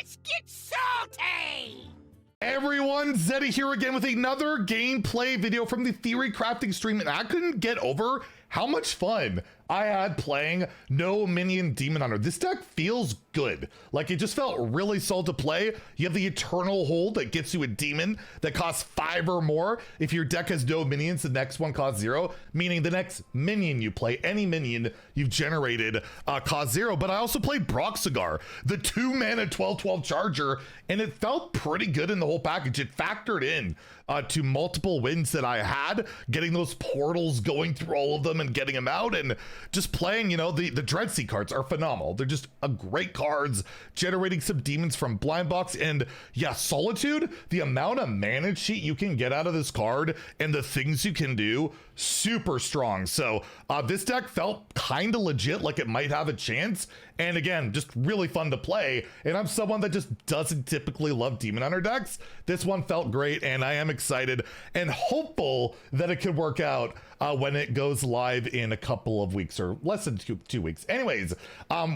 Let's get salty! Everyone, Zeddy here again with another gameplay video from the Theorycrafting stream, and I couldn't get over how much fun I had playing No Minion Demon Hunter. This deck feels good. Like, it just felt really solid to play. You have the Eternal Hold that gets you a demon that costs 5 or more. If your deck has no minions, the next one costs 0, meaning the next minion you play, any minion you've generated, costs 0. But I also played Broxigar, the 2-mana 12/12 charger, and it felt pretty good in the whole package. It factored in to multiple wins that I had, getting those portals, going through all of them and getting them out, and just playing, you know, the Dreadseed cards are phenomenal. They're just a great cards, generating some demons from blind box. And yeah, Solitude, the amount of mana cheat you can get out of this card and the things you can do, super strong. So this deck felt kind of legit, like it might have a chance. And again, just really fun to play. And I'm someone that just doesn't typically love Demon Hunter decks. This one felt great, and I am excited and hopeful that it could work out when it goes live in a couple of weeks, or less than two weeks. Anyways,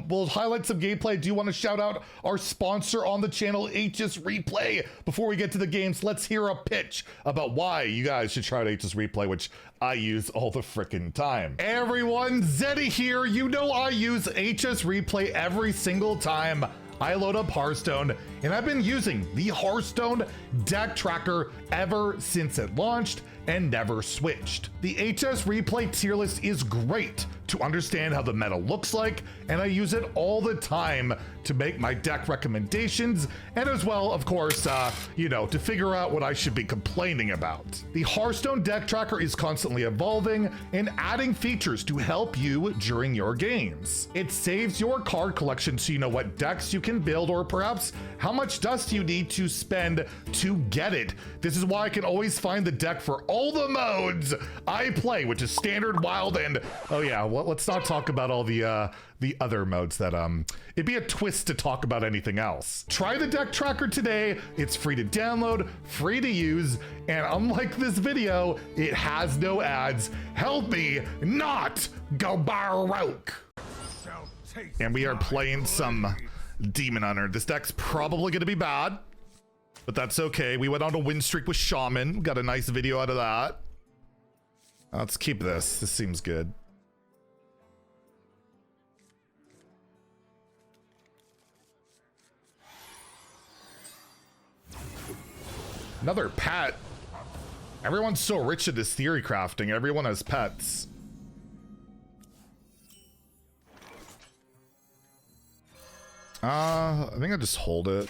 we'll highlight some gameplay. I do want to shout out our sponsor on the channel, HSReplay. Before we get to the games, let's hear a pitch about why you guys should try out HSReplay, which I use all the frickin' time. Everyone, Zeddy here. You know I use HSReplay every single time I load up Hearthstone, and I've been using the Hearthstone deck tracker ever since it launched and never switched. The HSReplay tier list is great to understand how the meta looks like, and I use it all the time to make my deck recommendations, and as well, of course, you know, to figure out what I should be complaining about. The Hearthstone deck tracker is constantly evolving and adding features to help you during your games. It saves your card collection so you know what decks you can build, or perhaps how much dust you need to spend to get it. This is why I can always find the deck for all the modes I play, which is standard, wild, and oh yeah, well, let's not talk about all the other modes that it'd be a twist to talk about anything else. Try the deck tracker today. It's free to download, free to use, and unlike this video, it has no ads. Help me not go baroque. And we are playing some Demon Hunter. This deck's probably gonna be bad, but that's okay. We went on a win streak with Shaman. Got a nice video out of that. Let's keep this. This seems good. Another pet. Everyone's so rich at this Theorycrafting. Everyone has pets. I think I just hold it.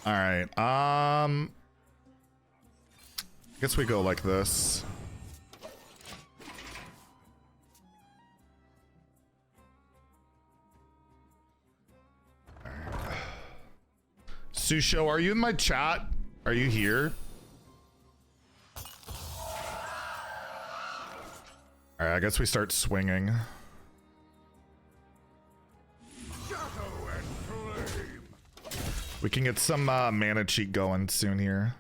All right. I guess we go like this. Susho, are you in my chat? Are you here? All right, I guess we start swinging. We can get some mana cheat going soon here.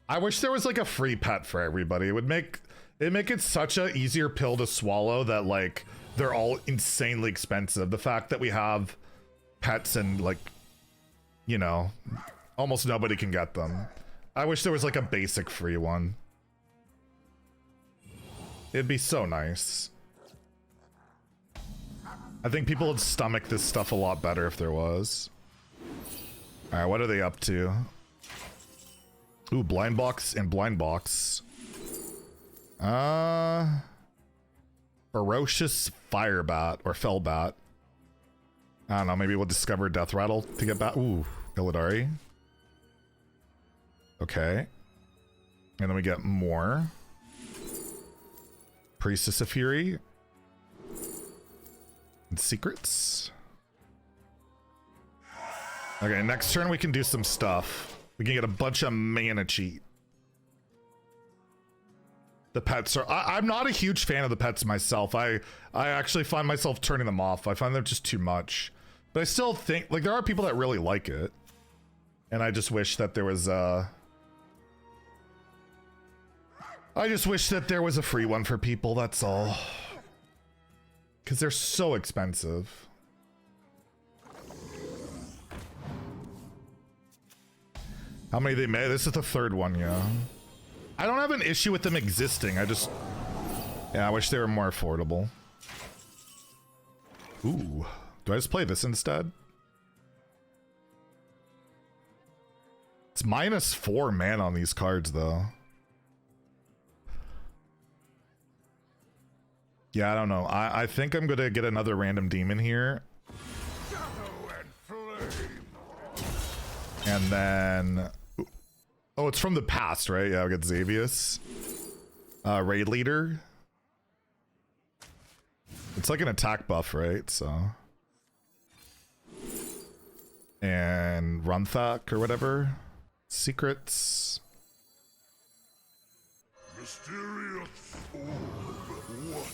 I wish there was like a free pet for everybody. It would make it such a easier pill to swallow that like they're all insanely expensive. The fact that we have pets and like, you know, almost nobody can get them. I wish there was like a basic free one. It'd be so nice. I think people would stomach this stuff a lot better if there was. All right, what are they up to? Ooh, blind box and blind box. Ferocious firebat or fellbat. I don't know, maybe we'll discover Death Rattle to get back. Ooh, Illidari. Okay. And then we get more. Priestess of Fury. And secrets. Okay, next turn we can do some stuff. We can get a bunch of mana cheat. The pets are... I'm not a huge fan of the pets myself. I actually find myself turning them off. I find them just too much. But I still think... Like, there are people that really like it. And I just wish that there was a free one for people, that's all. Because they're so expensive. How many they made? This is the third one, yeah. I don't have an issue with them existing. I wish they were more affordable. Ooh, do I just play this instead? It's -4 mana on these cards, though. Yeah, I don't know. I think I'm gonna get another random demon here. And then... Oh, it's from the past, right? Yeah, I'll get Xavius. Raid Leader. It's like an attack buff, right? So... And Runthak or whatever. Secrets. Mysterious orb. What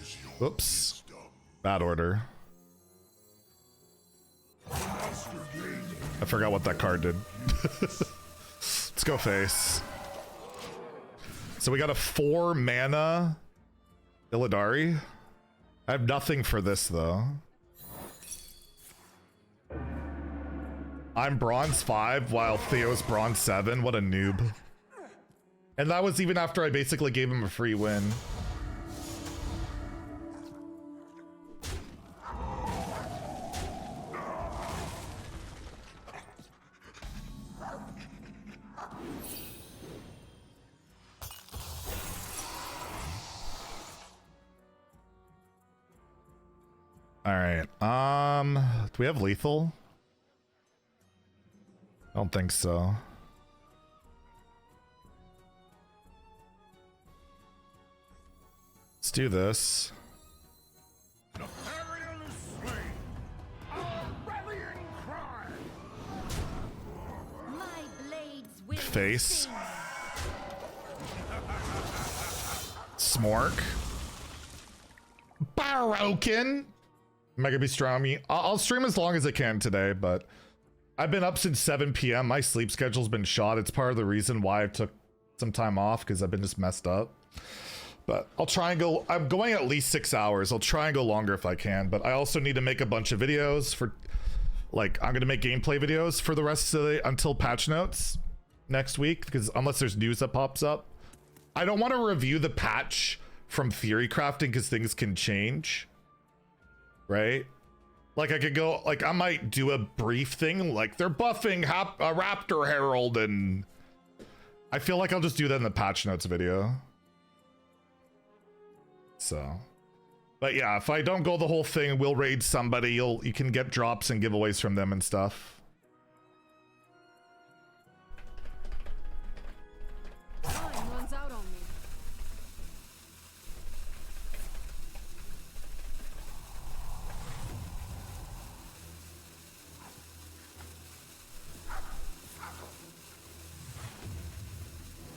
is your Oops. Wisdom? Bad order. I forgot what that card did. Let's go face. So we got a 4 mana Illidari. I have nothing for this though. I'm bronze 5 while Theo's bronze 7. What a noob. And that was even after I basically gave him a free win. All right. Do we have lethal? I don't think so. Let's do this. Face. Smork. Barokin. Am I gonna be streaming? I'll stream as long as I can today, but I've been up since 7 p.m. My sleep schedule's been shot. It's part of the reason why I took some time off, because I've been just messed up. But I'll try and go. I'm going at least 6 hours. I'll try and go longer if I can. But I also need to make a bunch of videos for, like, I'm gonna make gameplay videos for the rest of the until patch notes next week, because unless there's news that pops up, I don't want to review the patch from Theorycrafting because things can change, right? Like I could go, like I might do a brief thing, like they're buffing a Raptor Herald, and I feel like I'll just do that in the patch notes video. So, but yeah, if I don't go the whole thing, we'll raid somebody. You can get drops and giveaways from them and stuff. Time runs out on me.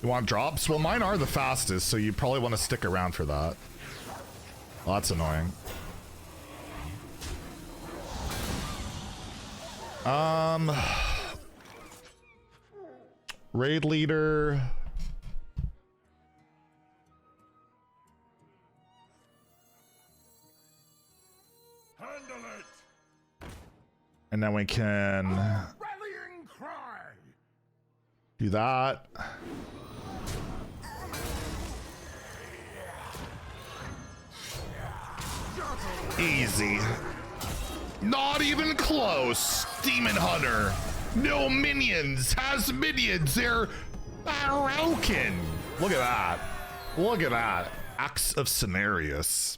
You want drops? Well, mine are the fastest, so you probably want to stick around for that. Well, that's annoying. Raid leader. Handle it. And then we can Rallying cry. do that. Easy. Not even close. Demon Hunter. No minions. Has minions. They're broken. Look at that. Look at that. Axe of Cenarius.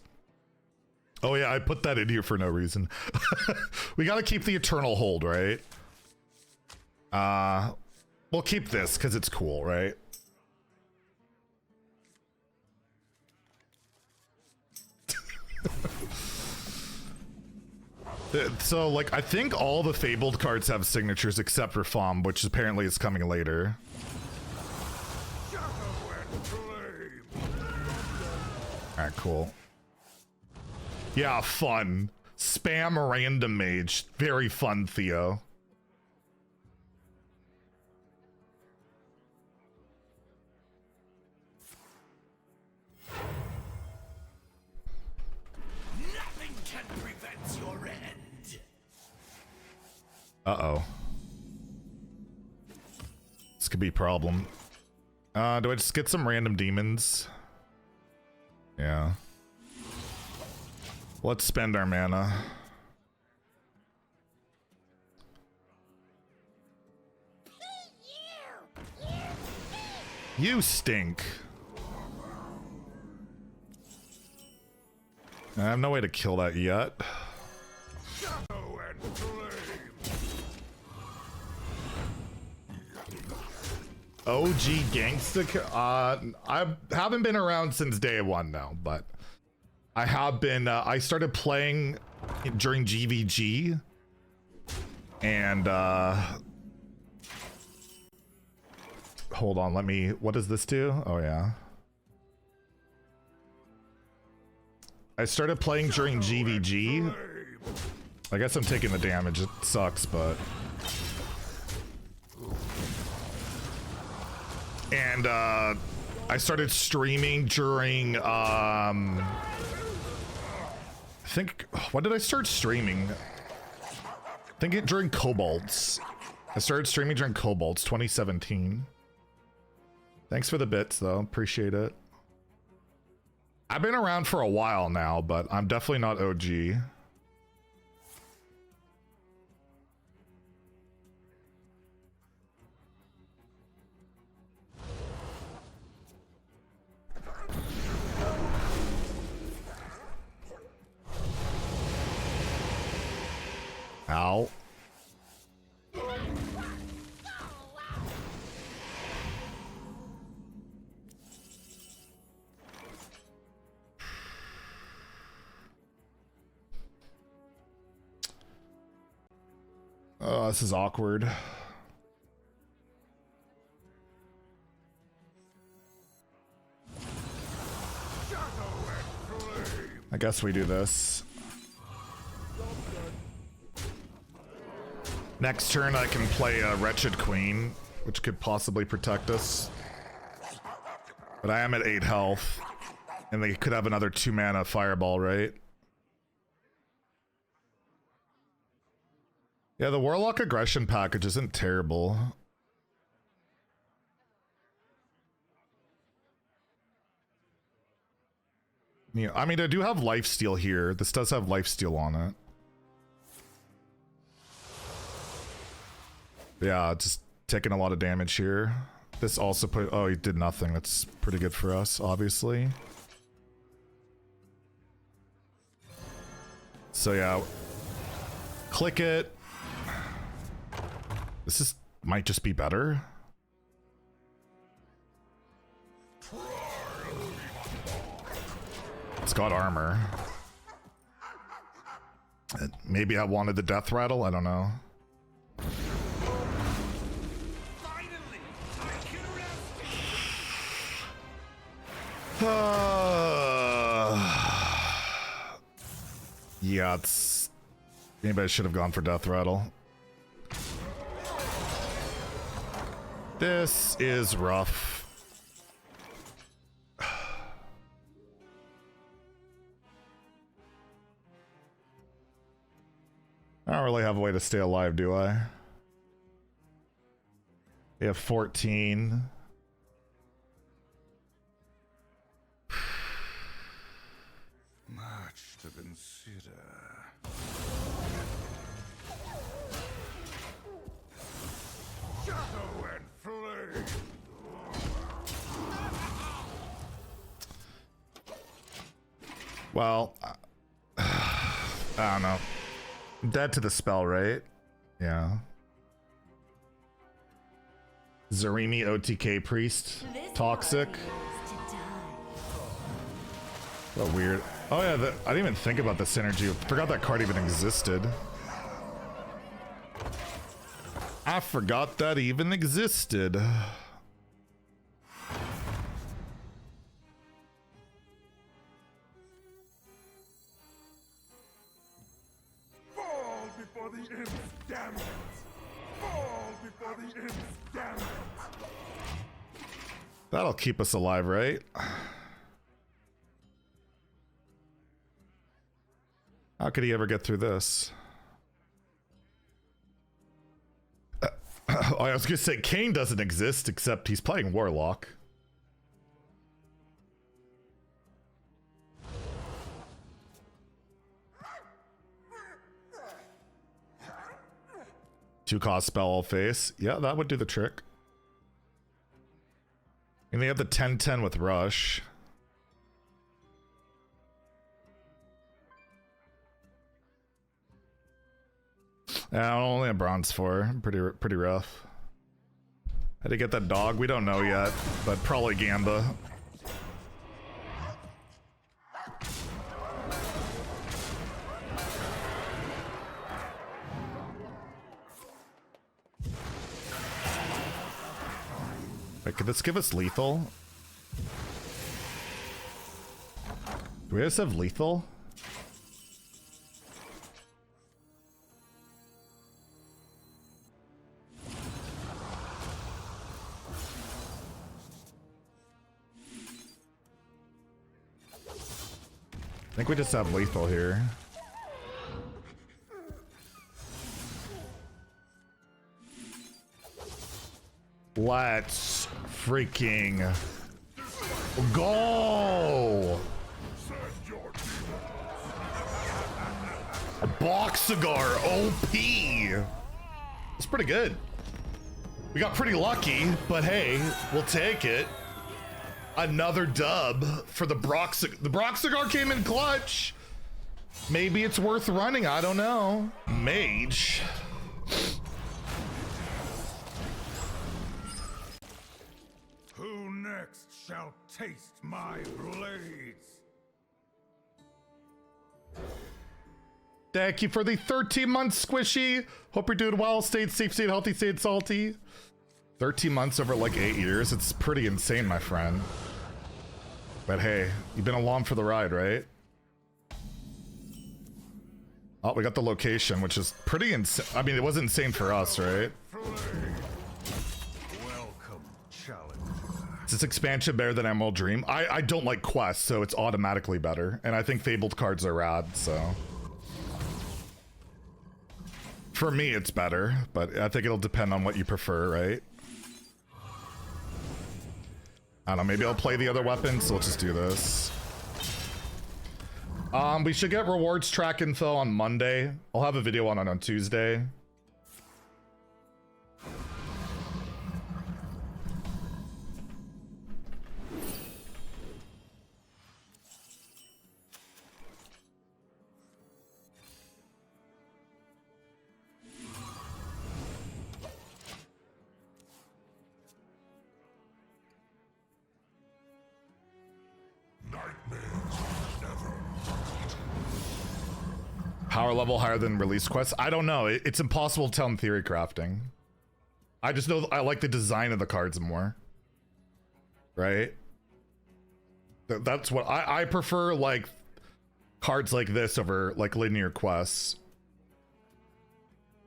Oh yeah, I put that in here for no reason. We gotta keep the eternal hold, right? We'll keep this because it's cool, right? So, like, I think all the Fabled cards have signatures except for Fom, which apparently is coming later. Alright, cool. Yeah, fun. Spam random mage. Very fun, Theo. Uh-oh. This could be a problem. Do I just get some random demons? Yeah. Let's spend our mana. You stink. I have no way to kill that yet. Shadow and flame. OG Gangsta. I haven't been around since day one now, but I have been. I started playing during GVG, and hold on. Let me. What does this do? Oh yeah. I started playing during GVG. I guess I'm taking the damage. It sucks, but. And I started streaming during I think, when did I start streaming? I think during Cobalts. I started streaming during Cobalts 2017. Thanks for the bits though, appreciate it. I've been around for a while now, but I'm definitely not OG. Ow. Oh, this is awkward. I guess we do this. Next turn I can play a Wretched Queen, which could possibly protect us. But I am at 8 health, and they could have another 2 mana fireball, right? Yeah, the Warlock Aggression package isn't terrible. Yeah, I mean, I do have lifesteal here. This does have lifesteal on it. Yeah, just taking a lot of damage here. This also put... Oh, he did nothing. That's pretty good for us, obviously. So yeah. Click it. This is might just be better. It's got armor. Maybe I wanted the death rattle, I don't know. Yeah, it's... Anybody should have gone for death rattle. This is rough. I don't really have a way to stay alive, do I? We have 14. Much to consider. Shadow and flame. Well, I don't know. Dead to the spell, right? Yeah. Zarimi OTK priest. Toxic. Oh, weird. Oh yeah, I didn't even think about the synergy. Forgot that card even existed. I forgot that even existed. Fall before the imps, damn it! Fall before the imps, damn it! That'll keep us alive, right? How could he ever get through this? I was gonna say Kane doesn't exist, except he's playing Warlock. Two cost spell face. Yeah, that would do the trick. And they have the 10/10 with Rush. Yeah, only a bronze 4. Pretty rough. How to get that dog? We don't know yet, but probably Gamba. Wait, could this give us lethal? Do we just have lethal? I think we just have lethal here. Let's freaking go! A box cigar, OP! It's pretty good. We got pretty lucky, but hey, we'll take it. Another dub for the Brock. The Brock cigar came in clutch. Maybe it's worth running. I don't know. Mage. Who next shall taste my blades? Thank you for the 13 months, Squishy. Hope you're doing well. Stay safe, stay healthy, stay salty. 13 months over like 8 years. It's pretty insane, my friend. But hey, you've been along for the ride, right? Oh, we got the location, which is pretty insane. I mean, it was insane for us, right? Welcome, challenge. Is this expansion better than Emerald Dream? I don't like quests, so it's automatically better. And I think Fabled cards are rad, so. For me, it's better, but I think it'll depend on what you prefer, right? I don't know, maybe I'll play the other weapons, so let's just do this. We should get rewards track info on Monday. I'll have a video on it on Tuesday. Power level higher than release quests? I don't know. It's impossible to tell in theory crafting. I just know I like the design of the cards more. Right? That's what I prefer, like cards like this over like linear quests.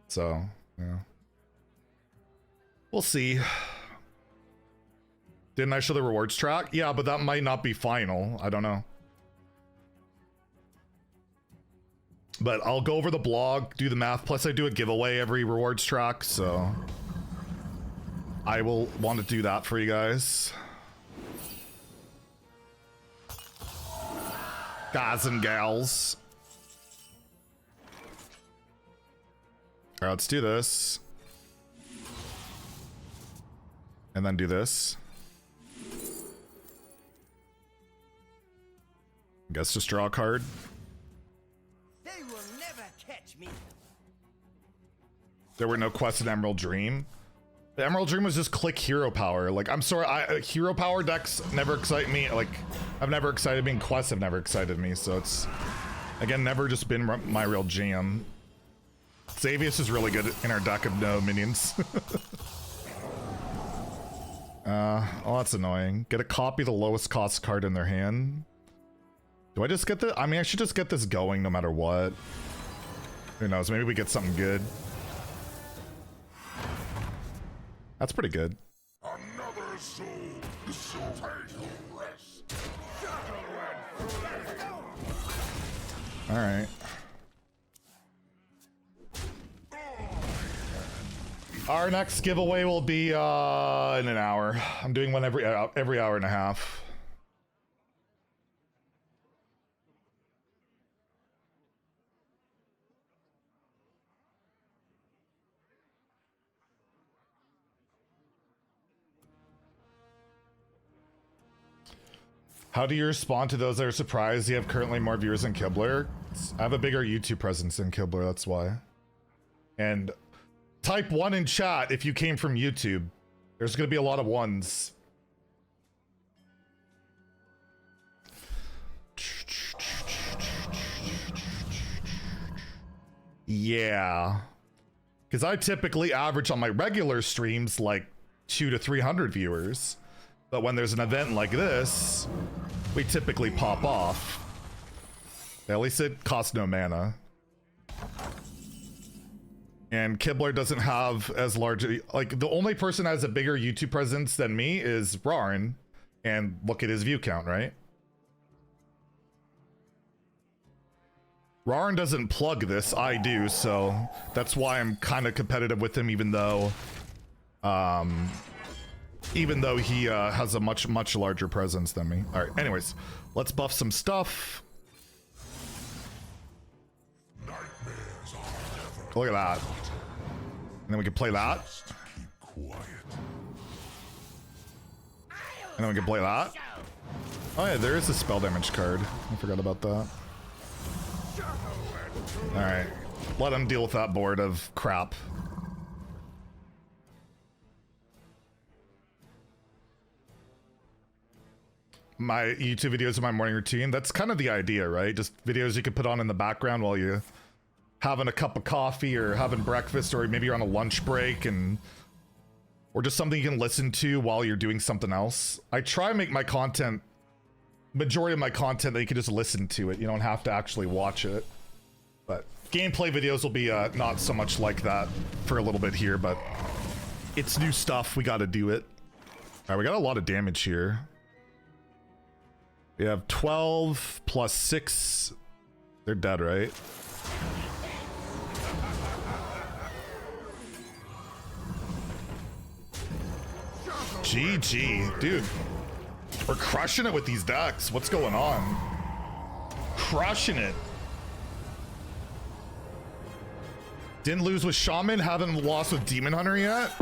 So, yeah. We'll see. Didn't I show the rewards track? Yeah, but that might not be final. I don't know. But I'll go over the blog, do the math, plus I do a giveaway every rewards track, so I will want to do that for you guys. Guys and gals. All right, let's do this. And then do this. I guess just draw a card. They will never catch me. There were no quests in Emerald Dream. The Emerald Dream was just click hero power. Like, I'm sorry, hero power decks never excite me. Like, I've never excited me, and quests have never excited me. So it's, again, never just been my real jam. Xavius is really good in our deck of no minions. Oh, that's annoying. Get a copy of the lowest cost card in their hand. Do I just get the? I mean, I should just get this going no matter what. Who knows? Maybe we get something good. That's pretty good. Another soul, the soul will rest. All right. Our next giveaway will be in an hour. I'm doing one every hour and a half. How do you respond to those that are surprised you have currently more viewers than Kibler? I have a bigger YouTube presence than Kibler, that's why. And type 1 in chat if you came from YouTube. There's gonna be a lot of ones. Yeah. Because I typically average on my regular streams like 200 to 300 viewers. But when there's an event like this, we typically pop off. At least it costs no mana. And Kibler doesn't have as large, like the only person that has a bigger YouTube presence than me is Rarn. And look at his view count, right? Rarn doesn't plug this, I do, so that's why I'm kind of competitive with him, even though he has a much larger presence than me. All right, anyways, let's buff some stuff. Look at that. And then we can play that. And then we can play that. Oh yeah, there is a spell damage card. I forgot about that. All right, let him deal with that board of crap. My YouTube videos are my morning routine. That's kind of the idea, right? Just videos you can put on in the background while you having a cup of coffee or having breakfast, or maybe you're on a lunch break, and or just something you can listen to while you're doing something else. I try and make my content, majority of my content, that you can just listen to it. You don't have to actually watch it. But gameplay videos will be not so much like that for a little bit here, but it's new stuff. We got to do it. All right, we got a lot of damage here. We have 12 plus 6. They're dead, right? GG, dude. We're crushing it with these decks. What's going on? Crushing it. Didn't lose with Shaman, haven't lost with Demon Hunter yet.